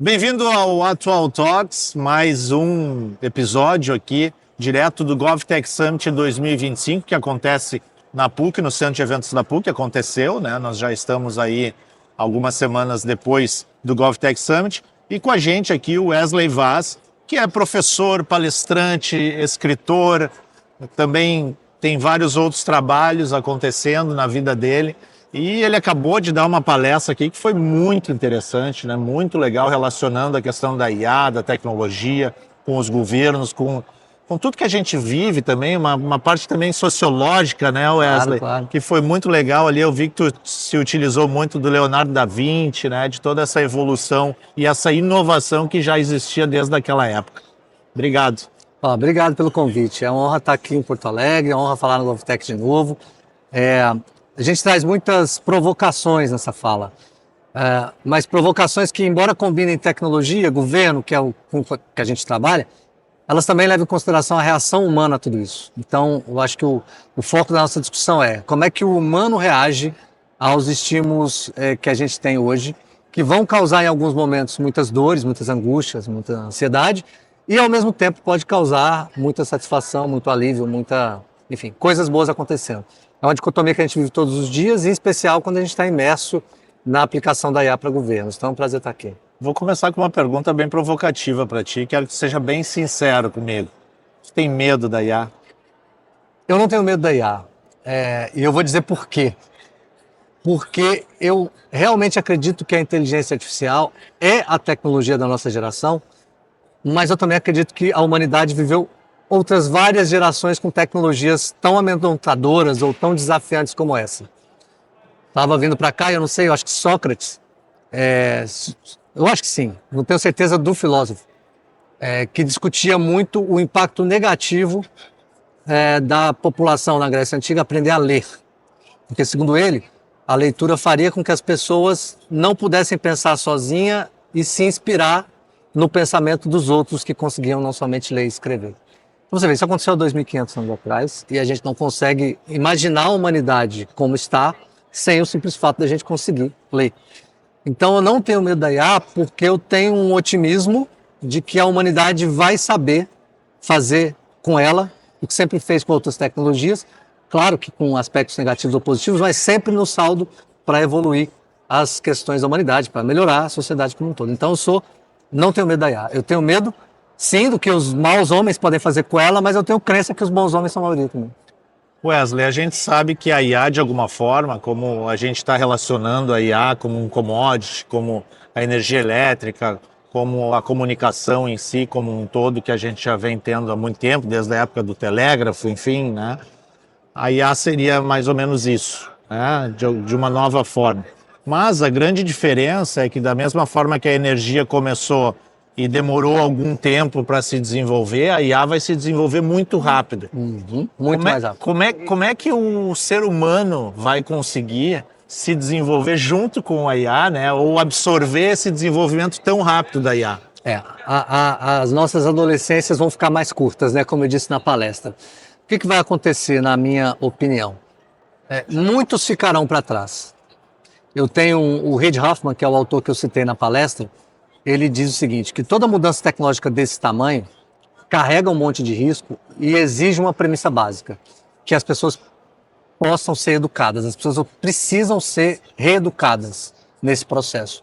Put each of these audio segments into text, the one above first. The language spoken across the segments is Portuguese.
Bem-vindo ao Atual Talks, mais um episódio aqui, direto do GovTech Summit 2025, que acontece na PUC, no Centro de Eventos da PUC, aconteceu, né? Nós já estamos aí algumas semanas depois do GovTech Summit, e com a gente aqui o Wesley Vaz, que é professor, palestrante, escritor, também tem vários outros trabalhos acontecendo na vida dele. E ele acabou de dar uma palestra aqui que foi muito interessante, né? Muito legal, relacionando a questão da IA, da tecnologia, com os governos, com tudo que a gente vive também, uma parte também sociológica, né, Wesley? Claro. Que foi muito legal ali. Eu vi que tu se utilizou muito do Leonardo da Vinci, né? De toda essa evolução e essa inovação que já existia desde aquela época. Obrigado. Obrigado pelo convite. É uma honra estar aqui em Porto Alegre, é uma honra falar no GovTech de novo. A gente traz muitas provocações nessa fala, mas provocações que, embora combinem tecnologia, governo, que é o que a gente trabalha, elas também levam em consideração a reação humana a tudo isso. Então, eu acho que o foco da nossa discussão é como é que o humano reage aos estímulos que a gente tem hoje, que vão causar em alguns momentos muitas dores, muitas angústias, muita ansiedade, e ao mesmo tempo pode causar muita satisfação, muito alívio, enfim, coisas boas acontecendo. É uma dicotomia que a gente vive todos os dias, em especial quando a gente está imerso na aplicação da IA para governos. Então é um prazer estar aqui. Vou começar com uma pergunta bem provocativa para ti. Quero que você seja bem sincero comigo. Você tem medo da IA? Eu não tenho medo da IA. E eu vou dizer por quê. Porque eu realmente acredito que a inteligência artificial é a tecnologia da nossa geração, mas eu também acredito que a humanidade viveu outras várias gerações com tecnologias tão amedrontadoras ou tão desafiantes como essa. Estava vindo para cá, eu não sei, eu acho que Sócrates, eu acho que sim, não tenho certeza do filósofo, que discutia muito o impacto negativo da população na Grécia Antiga aprender a ler. Porque, segundo ele, a leitura faria com que as pessoas não pudessem pensar sozinha e se inspirar no pensamento dos outros que conseguiam não somente ler e escrever. Então, você vê, isso aconteceu há 2.500 anos atrás e a gente não consegue imaginar a humanidade como está sem o simples fato da gente conseguir ler. Então, eu não tenho medo da IA porque eu tenho um otimismo de que a humanidade vai saber fazer com ela o que sempre fez com outras tecnologias, claro que com aspectos negativos ou positivos, mas sempre no saldo para evoluir as questões da humanidade, para melhorar a sociedade como um todo. Então, não tenho medo da IA. Eu tenho medo, sim, do que os maus homens podem fazer com ela, mas eu tenho crença que os bons homens são a maioria também. Wesley, a gente sabe que a IA, de alguma forma, como a gente está relacionando a IA como um commodity, como a energia elétrica, como a comunicação em si, como um todo, que a gente já vem tendo há muito tempo, desde a época do telégrafo, enfim, né? A IA seria mais ou menos isso, né? De uma nova forma. Mas a grande diferença é que, da mesma forma que a energia começou e demorou algum tempo para se desenvolver, a IA vai se desenvolver muito rápido. Muito mais rápido. Como é que o ser humano vai conseguir se desenvolver junto com a IA, né? Ou absorver esse desenvolvimento tão rápido da IA? As nossas adolescências vão ficar mais curtas, né? Como eu disse na palestra. O que vai acontecer, na minha opinião? Muitos ficarão para trás. Eu tenho o Reid Hoffman, que é o autor que eu citei na palestra. Ele diz o seguinte, que toda mudança tecnológica desse tamanho carrega um monte de risco e exige uma premissa básica, que as pessoas possam ser educadas, as pessoas precisam ser reeducadas nesse processo.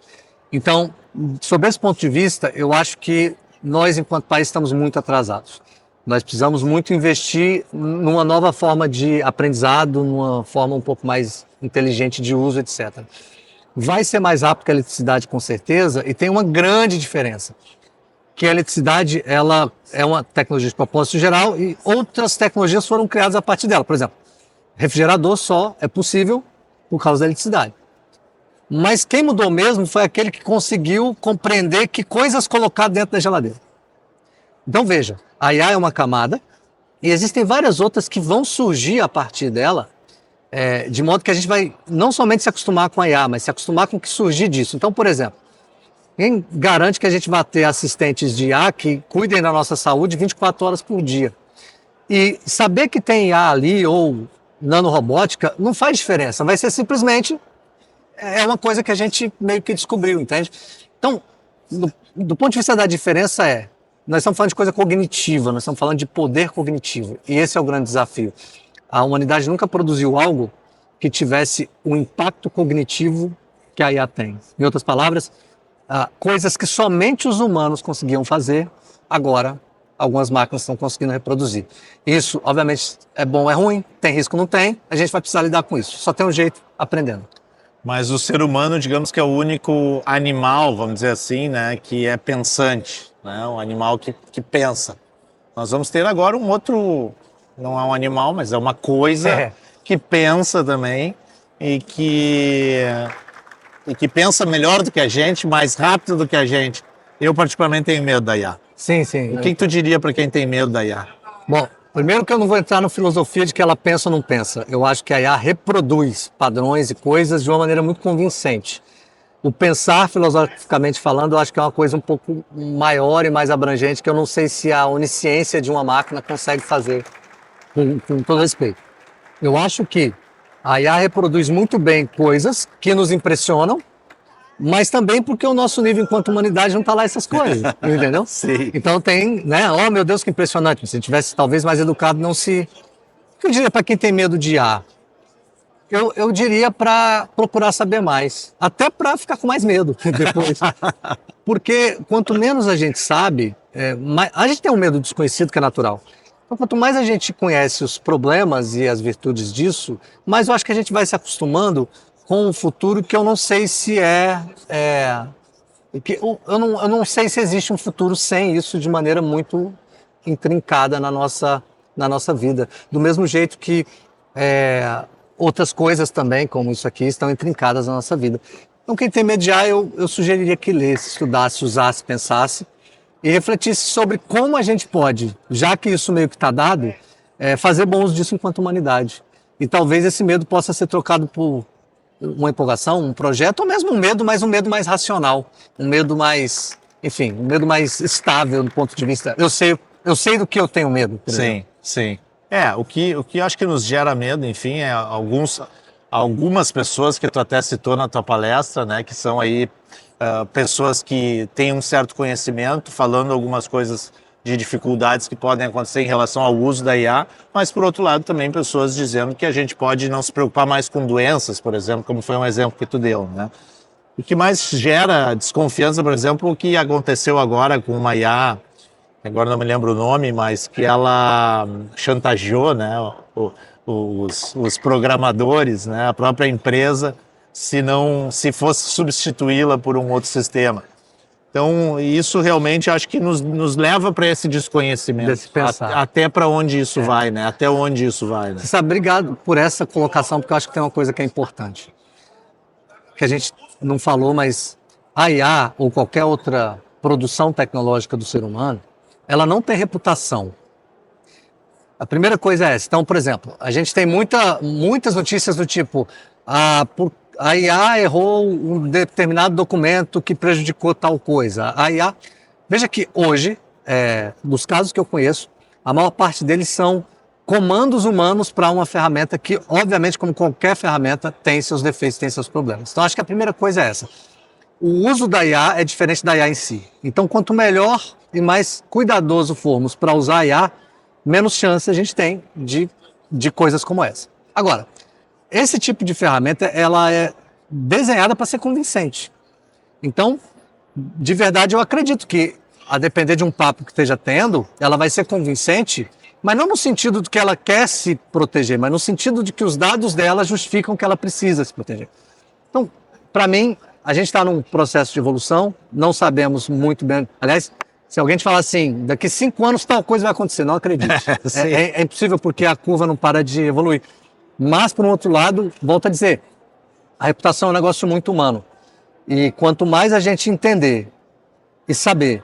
Então, sob esse ponto de vista, eu acho que nós, enquanto país, estamos muito atrasados. Nós precisamos muito investir numa nova forma de aprendizado, numa forma um pouco mais inteligente de uso, etc. Vai ser mais rápido que a eletricidade, com certeza, e tem uma grande diferença, que a eletricidade ela é uma tecnologia de propósito geral e outras tecnologias foram criadas a partir dela. Por exemplo, refrigerador só é possível por causa da eletricidade. Mas quem mudou mesmo foi aquele que conseguiu compreender que coisas colocar dentro da geladeira. Então veja, a IA é uma camada e existem várias outras que vão surgir a partir dela, de modo que a gente vai não somente se acostumar com a IA, mas se acostumar com o que surgir disso. Então, por exemplo, quem garante que a gente vai ter assistentes de IA que cuidem da nossa saúde 24 horas por dia? E saber que tem IA ali ou nanorobótica não faz diferença, vai ser simplesmente uma coisa que a gente meio que descobriu, entende? Então, do ponto de vista da diferença nós estamos falando de coisa cognitiva, nós estamos falando de poder cognitivo. E esse é o grande desafio. A humanidade nunca produziu algo que tivesse o impacto cognitivo que a IA tem. Em outras palavras, coisas que somente os humanos conseguiam fazer, agora algumas máquinas estão conseguindo reproduzir. Isso, obviamente, é bom ou é ruim, tem risco ou não tem, a gente vai precisar lidar com isso. Só tem um jeito, aprendendo. Mas o ser humano, digamos que é o único animal, vamos dizer assim, né, que é pensante, né, um animal que pensa. Nós vamos ter agora um outro, não é um animal, mas é uma coisa que pensa também e que pensa melhor do que a gente, mais rápido do que a gente. Eu particularmente tenho medo da IA. Sim, sim. O que tu diria para quem tem medo da IA? Bom, primeiro que eu não vou entrar na filosofia de que ela pensa ou não pensa. Eu acho que a IA reproduz padrões e coisas de uma maneira muito convincente. O pensar, filosoficamente falando, eu acho que é uma coisa um pouco maior e mais abrangente, que eu não sei se a onisciência de uma máquina consegue fazer, com todo respeito. Eu acho que a IA reproduz muito bem coisas que nos impressionam, mas também porque o nosso nível enquanto humanidade não está lá essas coisas, entendeu? Sim. Então tem, né? Oh, meu Deus, que impressionante. Se tivesse talvez mais educado, não se... O que eu diria para quem tem medo de IA? Eu diria para procurar saber mais, até para ficar com mais medo depois. Porque quanto menos a gente sabe, a gente tem um medo desconhecido que é natural. Então, quanto mais a gente conhece os problemas e as virtudes disso, mais eu acho que a gente vai se acostumando com um futuro que eu não sei se eu não sei se existe um futuro sem isso de maneira muito intrincada na nossa vida. Do mesmo jeito que outras coisas também, como isso aqui, estão intrincadas na nossa vida. Então, quem tem medo de IA, eu sugeriria que lesse, estudasse, usasse, pensasse e refletisse sobre como a gente pode, já que isso meio que está dado, fazer bom uso disso enquanto humanidade. E talvez esse medo possa ser trocado por uma empolgação, um projeto, ou mesmo um medo, mas um medo mais racional, um medo mais, enfim, um medo mais estável do ponto de vista... Eu sei do que eu tenho medo. Sim, sim. O que eu acho que nos gera medo, enfim, algumas pessoas que tu até citou na tua palestra, né, que são aí pessoas que têm um certo conhecimento, falando algumas coisas de dificuldades que podem acontecer em relação ao uso da IA, mas por outro lado também pessoas dizendo que a gente pode não se preocupar mais com doenças, por exemplo, como foi um exemplo que tu deu, né? O que mais gera desconfiança, por exemplo, o que aconteceu agora com uma IA, agora não me lembro o nome, mas que ela chantageou, né, os programadores, né, a própria empresa, se fosse substituí-la por um outro sistema. Então, isso realmente acho que nos leva para esse desconhecimento, até para onde isso vai, né? Até onde isso vai, né? Você sabe, obrigado por essa colocação, porque eu acho que tem uma coisa que é importante, que a gente não falou, mas a IA ou qualquer outra produção tecnológica do ser humano, ela não tem reputação. A primeira coisa é essa. Então, por exemplo, a gente tem muitas notícias do tipo, a IA errou um determinado documento que prejudicou tal coisa. A IA... Veja que hoje, dos casos que eu conheço, a maior parte deles são comandos humanos para uma ferramenta que, obviamente, como qualquer ferramenta, tem seus defeitos, tem seus problemas. Então, acho que a primeira coisa é essa. O uso da IA é diferente da IA em si. Então, quanto melhor e mais cuidadoso formos para usar a IA, menos chance a gente tem de coisas como essa. Agora, esse tipo de ferramenta, ela é desenhada para ser convincente. Então, de verdade, eu acredito que, a depender de um papo que esteja tendo, ela vai ser convincente, mas não no sentido de que ela quer se proteger, mas no sentido de que os dados dela justificam que ela precisa se proteger. Então, para mim, a gente está num processo de evolução, não sabemos muito bem. Aliás, se alguém te falar assim, daqui 5 anos tal coisa vai acontecer, não acredito. É impossível porque a curva não para de evoluir. Mas, por um outro lado, volto a dizer, a reputação é um negócio muito humano. E quanto mais a gente entender e saber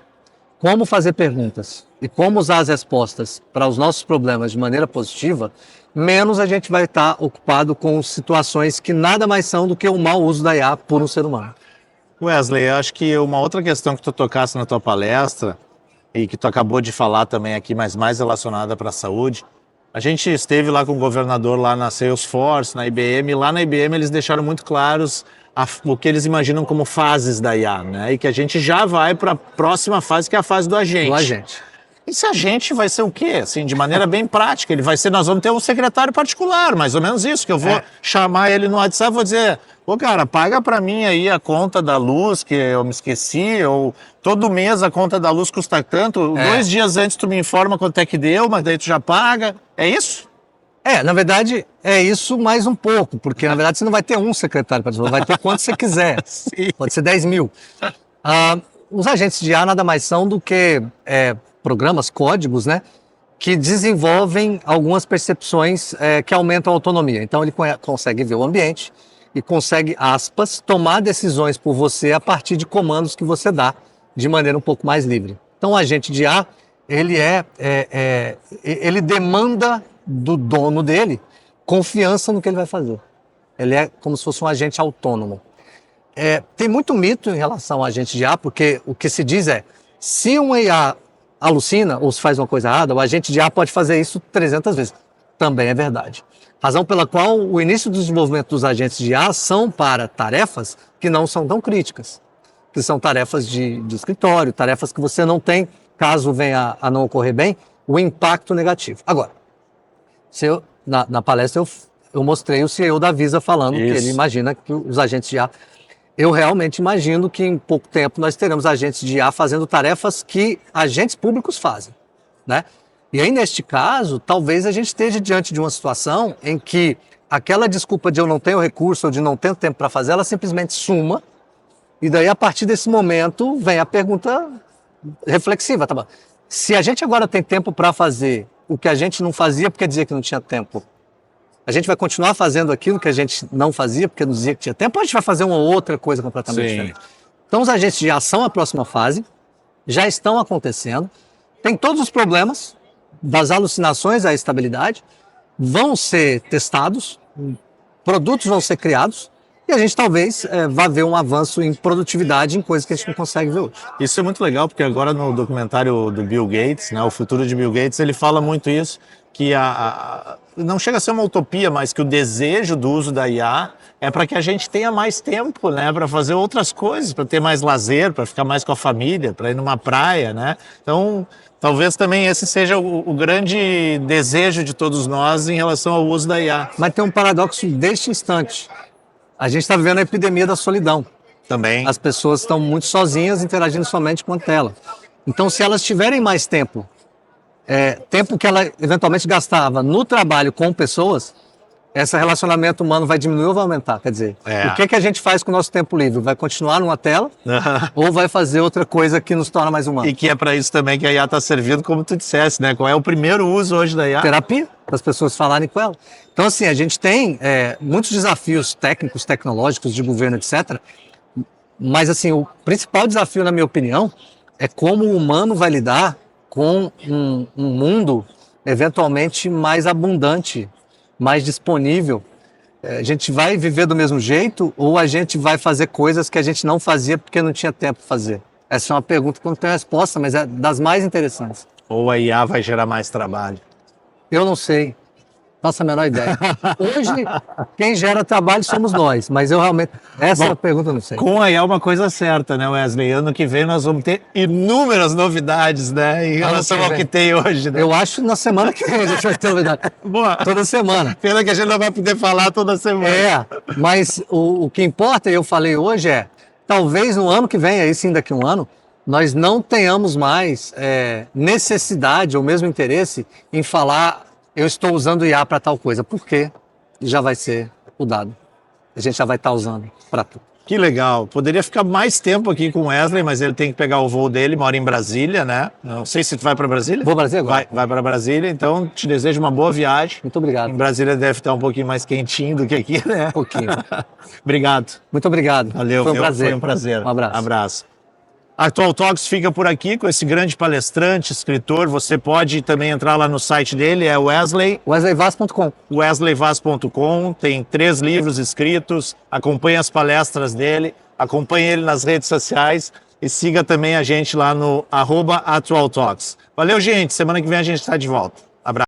como fazer perguntas e como usar as respostas para os nossos problemas de maneira positiva, menos a gente vai estar ocupado com situações que nada mais são do que o mau uso da IA por um ser humano. Wesley, acho que uma outra questão que tu tocasse na tua palestra e que tu acabou de falar também aqui, mas mais relacionada para a saúde, a gente esteve lá com o governador lá na Salesforce, na IBM, e lá na IBM eles deixaram muito claros o que eles imaginam como fases da IA, né? E que a gente já vai para a próxima fase, que é a fase do agente. Do agente. Esse agente vai ser o quê? Assim, de maneira bem prática, nós vamos ter um secretário particular, mais ou menos isso, que eu vou chamar ele no WhatsApp e vou dizer, pô, cara, paga para mim aí a conta da luz, que eu me esqueci, ou todo mês a conta da luz custa tanto, 2 dias antes tu me informa quanto é que deu, mas daí tu já paga, é isso? Na verdade, é isso mais um pouco, porque na verdade você não vai ter um secretário particular, vai ter quanto você quiser, pode ser 10 mil. Os agentes de IA nada mais são do que programas, códigos, né, que desenvolvem algumas percepções que aumentam a autonomia. Então ele consegue ver o ambiente e consegue, aspas, tomar decisões por você a partir de comandos que você dá de maneira um pouco mais livre. Então o agente de IA, ele demanda do dono dele confiança no que ele vai fazer. Ele é como se fosse um agente autônomo. Tem muito mito em relação ao agente de IA, porque o que se diz se um IA alucina ou se faz uma coisa errada, o agente de IA pode fazer isso 300 vezes. Também é verdade. Razão pela qual o início do desenvolvimento dos agentes de IA são para tarefas que não são tão críticas, que são tarefas de escritório, tarefas que você não tem, caso venha a não ocorrer bem, o impacto negativo. Agora, na palestra eu mostrei o CEO da Visa falando que ele imagina que os agentes de IA... Eu realmente imagino que em pouco tempo nós teremos agentes de IA fazendo tarefas que agentes públicos fazem, né? E aí, neste caso, talvez a gente esteja diante de uma situação em que aquela desculpa de eu não tenho recurso ou de não tenho tempo para fazer, ela simplesmente suma, e daí, a partir desse momento, vem a pergunta reflexiva, tá bom? Se a gente agora tem tempo para fazer o que a gente não fazia porque dizia que não tinha tempo, a gente vai continuar fazendo aquilo que a gente não fazia porque nos dizia que tinha tempo, ou a gente vai fazer uma outra coisa completamente diferente? Então, os agentes de IA são a próxima fase, já estão acontecendo, tem todos os problemas, das alucinações à estabilidade, vão ser testados, produtos vão ser criados, e a gente talvez vá ver um avanço em produtividade em coisas que a gente não consegue ver hoje. Isso é muito legal, porque agora no documentário do Bill Gates, né, O Futuro de Bill Gates, ele fala muito isso, que não chega a ser uma utopia, mas que o desejo do uso da IA é para que a gente tenha mais tempo, né, para fazer outras coisas, para ter mais lazer, para ficar mais com a família, para ir numa praia, né? Então, talvez também esse seja o grande desejo de todos nós em relação ao uso da IA. Mas tem um paradoxo deste instante. A gente está vivendo a epidemia da solidão. Também. As pessoas estão muito sozinhas, interagindo somente com a tela. Então, se elas tiverem mais tempo, tempo que ela eventualmente gastava no trabalho com pessoas, esse relacionamento humano vai diminuir ou vai aumentar? Quer dizer, o que a gente faz com o nosso tempo livre? Vai continuar numa tela ou vai fazer outra coisa que nos torna mais humanos? E que é para isso também que a IA está servindo, como tu disseste, né? Qual é o primeiro uso hoje da IA? Terapia, para as pessoas falarem com ela. Então, assim, a gente tem muitos desafios técnicos, tecnológicos, de governo, etc. Mas, assim, o principal desafio, na minha opinião, é como o humano vai lidar com um mundo eventualmente mais abundante, mais disponível. A gente vai viver do mesmo jeito ou a gente vai fazer coisas que a gente não fazia porque não tinha tempo de fazer? Essa é uma pergunta que não tem resposta, mas é das mais interessantes. Ou a IA vai gerar mais trabalho? Eu não sei. Faço a menor ideia. Hoje, quem gera trabalho somos nós, mas eu realmente... Essa é a pergunta, eu não sei. Com a IA é uma coisa certa, né, Wesley? Ano que vem nós vamos ter inúmeras novidades, né, em relação ao que tem hoje, né? Eu acho que na semana que vem a gente vai ter novidade. Boa. Toda semana. Pena que a gente não vai poder falar toda semana. Mas o que importa, eu falei hoje, talvez no ano que vem, aí sim daqui a um ano, nós não tenhamos mais necessidade ou mesmo interesse em falar eu estou usando IA para tal coisa, porque já vai ser o dado. A gente já vai estar usando para tudo. Que legal. Poderia ficar mais tempo aqui com o Wesley, mas ele tem que pegar o voo dele, mora em Brasília, né? Não sei se tu vai para Brasília. Vou para Brasília agora. Vai para Brasília, então te desejo uma boa viagem. Muito obrigado. Em Brasília deve estar um pouquinho mais quentinho do que aqui, né? Um pouquinho. Obrigado. Muito obrigado. Valeu. Foi um prazer. Foi um prazer. Um abraço. Abraço. A Atual Talks fica por aqui com esse grande palestrante, escritor. Você pode também entrar lá no site dele, é wesleyvaz.com. wesleyvaz.com. Tem 3 livros escritos. Acompanhe as palestras dele, acompanhe ele nas redes sociais e siga também a gente lá no @atualtalks. Valeu, gente. Semana que vem a gente está de volta.